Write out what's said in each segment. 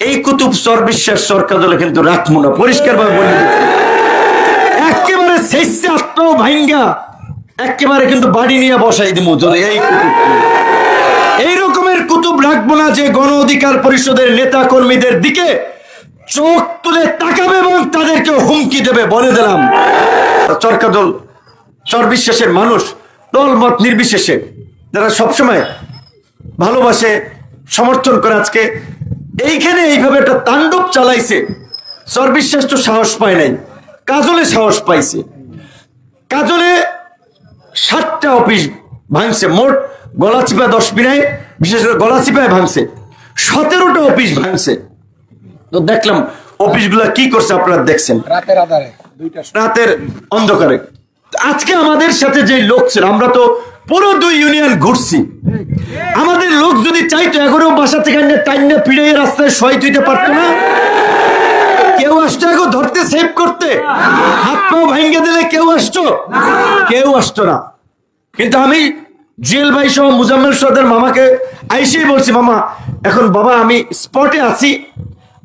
এই কুতুব চর বিশ্বাস সরকার দলে কিন্তু রাখবো না, পরিষ্কার ভাবে বলে একেবারে শেষে আত্ম ভাঙ্গা একেবারে কিন্তু বাড়ি নিয়ে বসাই দিব যদি এই কুতুব এই রকমের কুতুব রাখবো না যে গণ অধিকার পরিষদের নেতা কর্মীদের দিকে চোখ তুলে তাকাবে এবং তাদেরকে হুমকি দেবে। বলে দিলাম চরকা দল চর বিশ্বাসের মানুষ দল মত নির্বিশেষে যারা সবসময় ভালোবাসে সমর্থন করে আজকে এইখানে এইভাবে একটা তাণ্ডব চালাইছে। চর বিশ্বাস তো সাহস পায় নাই, কাজলে সাহস পাইছে। কাজলে 7টা অফিস ভাঙছে, মোট গলাচিপা 10 বিনায় বিশেষ করে গলাচিপায় ভাঙছে, 17টা অফিস ভাঙছে। তো দেখলাম অফিসগুলা কি করছে, আপনারা দেখছেন রাতের অন্ধকারে। আজকে আমাদের সাথে যে লোক ছিল, আমরা তো পুরো 2 ইউনিয়ন ঘুরছি, আমাদের লোক যদি চাইতো এখনো বাসা থেকে টাইনে পিড়ে রাস্তায় শহীদ হইতে পারতো না। কেউ আসতো এখন ধরতে সেভ করতে, হাত পাও ভাঙ্গে দিলে কেউ আসতো? কেউ আসতো না। কিন্তু আমি জুয়েল ভাই সহ মুজাম্মেল সরদার মামাকে আইসেই বলছি, মামা এখন বাবা আমি স্পটে আছি,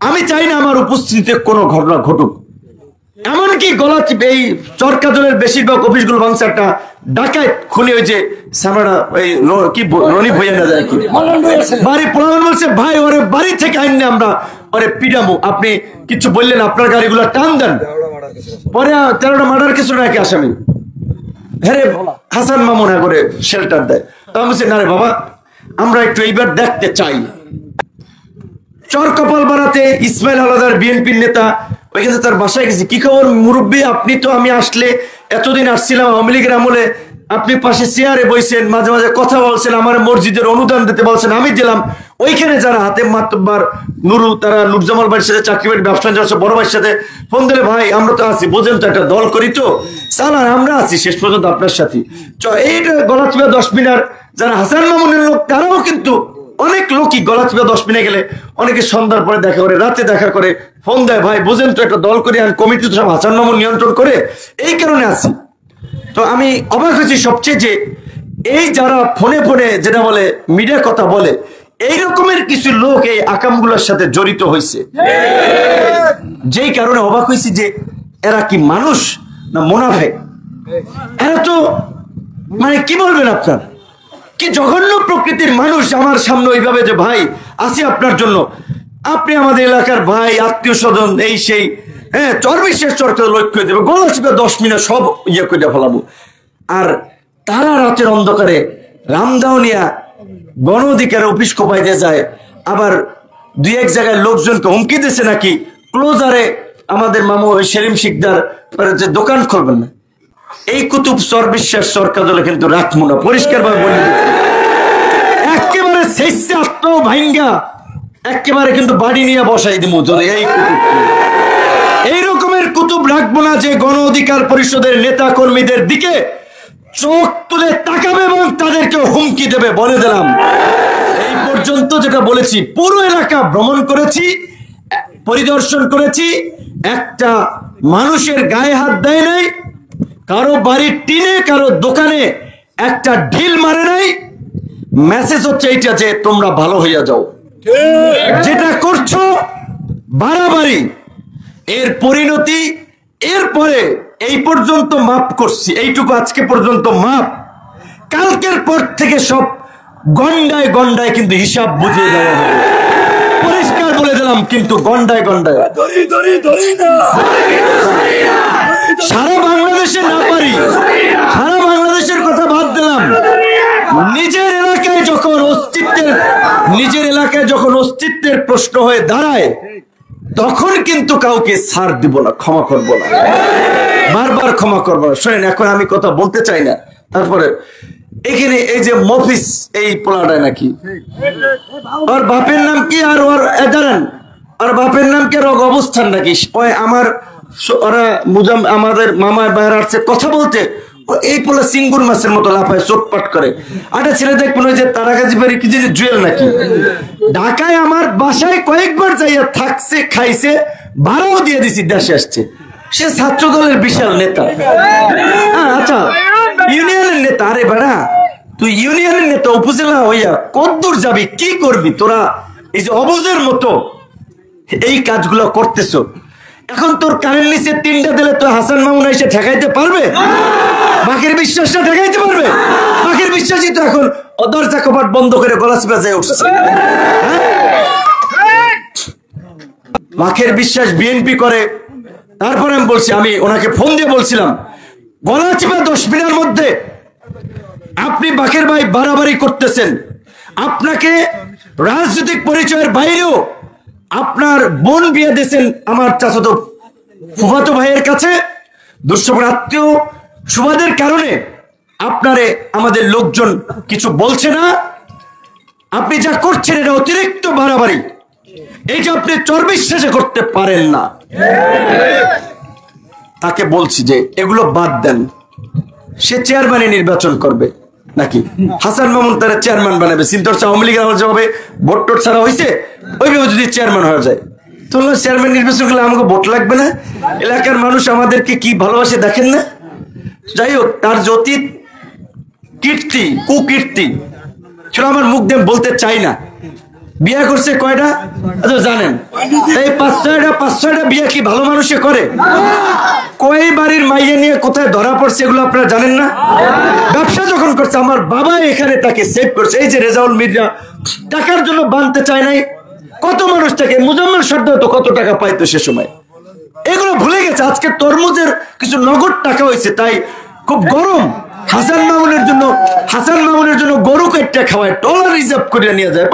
আমি চাই না আমার উপস্থিতিতে কোনো ঘটনা ঘটুক। এমনকি গলাচিপ এই চরকাজলের বেশিরভাগ অফিসগুলো ভাঙছে। একটা ডাকাত খুনি হয়েছে সামরা এই কি রনি ভইয়া না যায় কি বাড়ি পোলান বলছে, ভাই ওরে বাড়ি থেকে আইনে আমরা ওরে পিডামু, আপনি কিছু বললেন আপনার গাড়িগুলো টান দেন। পরে 13টা মার্ডার কেস নাকি আসামি, হ্যাঁ হাসান মামুনা করে শেল্টার দেয়। তো আমি বলছি না রে বাবা, আমরা একটু এইবার দেখতে চাই। চর কপাল বাড়াতে ইসমাইল আলাদার বিএনপির নেতা, ওইখানে তার বাসায় গেছি, কি খবর মুরব্বী আপনি তো আমি আসলে এতদিন আসছিলাম আওয়ামী লীগের আমলে, আপনি পাশে চেয়ারে বইছেন, মাঝে মাঝে কথা বলছেন, আমার মসজিদের অনুদান দিতে বলছেন, আমি দিলাম। ওইখানে যারা হাতে মাতব্বার নুরু, তারা নুরজামাল ভাইয়ের সাথে চাকরি বাড়ি ব্যবসা যাচ্ছে, বড় ভাইয়ের সাথে ফোন দিলে, ভাই আমরা তো আছি, বোঝেন তো একটা দল করি তো চালান, আমরা আছি শেষ পর্যন্ত আপনার সাথে। এইটা গলাচিপা 10 মিনার যারা হাসান মামুনের লোক, তারাও কিন্তু অনেক লোকই গলাচিপা 10 মিনিটে গেলে অনেকে সন্ধ্যার পরে দেখা করে, রাতে দেখা করে, ফোন দেয়, ভাই বুঝেন তো একটা দল করি, আর কমিটি তো সব হাসান মামুন নিয়ন্ত্রণ করে, এই কারণে আছি। তো আমি অবাক হয়েছি সবচেয়ে যে এই যারা ফোনে ফোনে যেটা বলে মিডিয়া কথা বলে, এই রকমের কিছু লোক এই আকামগুলোর সাথে জড়িত হয়েছে, যেই কারণে অবাক হয়েছি যে এরা কি মানুষ না মুনাফেক। এরা তো মানে কি বলবেন আপনার, কি জঘন্য প্রকৃতির মানুষ আমার সামনে ওইভাবে যে ভাই আসি আপনার জন্য, আপনি আমাদের এলাকার ভাই, আত্মীয় স্বজন, এই সেই, হ্যাঁ চর বিশ্বাস চরকে লক্ষ্য দেবে, গলাচিপা 10 মিনিট সব ইয়ে করে ফেলাবো। আর তারা রাতের অন্ধকারে রামদাউনিয়া গণ অধিকার অফিস কোপাইতে যায়, আবার 2-1 জায়গায় লোকজনকে হুমকি দিয়েছে নাকি ক্লোজারে আমাদের মামু সেলিম শিকদার যে দোকান করবেন না। এই কুতুব চর বিশ্বাস সরকার দলে কিন্তু রাখবো না, পরিষ্কার ভাবে বলে একেবারে শেষে আত্ম ভাঙ্গা একেবারে কিন্তু বাড়ি নিয়ে বসাই দিব যদি এই রকমের কুতুব রাখবো না যে গণ অধিকার পরিষদের নেতা কর্মীদের দিকে চোখ তুলে তাকাবে এবং তাদেরকে হুমকি দেবে। বলে দিলাম এই পর্যন্ত যেটা বলেছি, পুরো এলাকা ভ্রমণ করেছি, পরিদর্শন করেছি, একটা মানুষের গায়ে হাত দেয় নাই, কারো বাড়ির টিনে কারো দোকানে একটা ঢিল মারে নাই। মেসেজ হচ্ছে এইটা যে তোমরা ভালো হইয়া যাও, যেটা করছো বাড়াবাড়ি, এর পরিণতি এরপরে এই পর্যন্ত মাপ করছি, এইটুকু আজকে পর্যন্ত মাপ, কালকের পর থেকে সব গন্ডায় গন্ডায় কিন্তু হিসাব বুঝিয়ে দেওয়া হবে, পরিষ্কার বলে দিলাম। কিন্তু গন্ডায় গন্ডায় সারা বাংলাদেশে না পারি, সারা বাংলাদেশের কথা বাদ দিলাম, নিজের এলাকায় যখন অস্তিত্বের প্রশ্ন হয়ে দাঁড়ায়, তখন কিন্তু কাউকে ছাড় দিব না, ক্ষমা করবো না, বারবার ক্ষমা করবো না। শোনেন, এখন আমি কথা বলতে চাই না। তারপরে এখানে এই যে মফিস, এই পোলাটায় নাকি ওর বাপের নাম কি, আর ওর দাঁড়ান, আর বাপের নাম কি, আর অবস্থান নাকি, আমার ওরা আমাদের মামা বাইরে আসছে কথা বলতে, এই পোলা সিঙ্গুর মাছের মতো লাফায়, চোটপাট করে। একটা ছেলে দেখবেন ওই যে তারাগাছি বাড়ি কি যে জুয়েল নাকি, ঢাকায় আমার বাসায় কয়েকবার যাইয়া থাকছে, খাইছে, ভাড়াও দিয়ে দিছি, দেশে আসছে। সে ছাত্র দলের বিশাল নেতা। আচ্ছা, ইউনিয়নের নেতা। আরে বেড়া, তুই ইউনিয়নের নেতা উপজেলা হইয়া কতদূর যাবি, কি করবি তোরা? এই যে অবুজের মতো এই কাজগুলো করতেছো। এখন তোর কানের নিচে 3টা দিলে তো হাসান মামুন এসে ঠেকাইতে পারবে? বাকির বিশ্বাসটা ঠেকাইতে পারবে? বাকির বিশ্বাসই তো এখন দরজা কপাট বন্ধ করে গলা চিপা যায় উঠছে। বাকের বিশ্বাস বিএনপি করে। তারপরে আমি বলছি, আমি ওনাকে ফোন দিয়ে বলছিলাম, গলা চিপা 10 মিনিটের মধ্যে আপনি বাকের ভাই বাড়াবাড়ি করতেছেন। আপনাকে রাজনৈতিক পরিচয়ের বাইরেও আপনার বোন বিয়ে দিয়েছেন আমার চাচাতো ফুফাতো ভাইয়ের কাছে। দুঃসময় আত্মীয় সুবাদের কারণে আপনারে আমাদের লোকজন কিছু বলছে না। আপনি যা করছেন এটা অতিরিক্ত বাড়াবাড়ি, এইটা আপনি চর্বিশ্বাসে করতে পারেন না। তাকে বলছি যে এগুলো বাদ দেন। সে চেয়ারম্যানে নির্বাচন করবে নাকি হাসান মামুন তারা চেয়ারম্যান বানাবে? সিন্তর আওয়ামী লীগের যেভাবে ভোট টোট ছাড়া হয়েছে, ওইভাবে যদি চেয়ারম্যান হয়ে যায় তাহলে চেয়ারম্যান নির্বাচন করলে আমাকে ভোট লাগবে না? এলাকার মানুষ আমাদেরকে কি ভালোবাসে দেখেন না? যাই হোক, তার যে অতীত কীর্তি কুকীর্তি ছিল আমার মুখ দিয়ে বলতে চাই না। বিয়ে করছে কয়টা জানেন? এই 5-6টা বিয়ে কি ভালো মানুষে করে? কই বাড়ির মাইয়ে নিয়ে কোথায় ধরা পড়ছে এগুলো আপনারা জানেন না? ব্যবসা যখন করছে, আমার বাবা এখানে তাকে সেভ করছে। এই যে রেজাউল মির্জা টাকার জন্য বানতে চায় নাই, কত মানুষ থেকে মুজাম্মেল সর্দার তো কত টাকা পাইতো সে সময়, এগুলো ভুলে গেছে। আজকে তরমুজের কিছু নগদ টাকা হয়েছে, তাই খুব গরম। হাসান মামুনের জন্য গরু কেটে খাওয়ায়, ডলার রিজার্ভ করে নিয়ে যায়।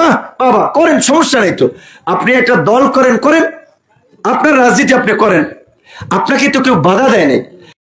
বাবা করেন, সমস্যা নেই তো। আপনি একটা দল করেন, আপনার রাজনীতি আপনি করেন, আপনাকে তো কেউ বাধা দেয় নাই।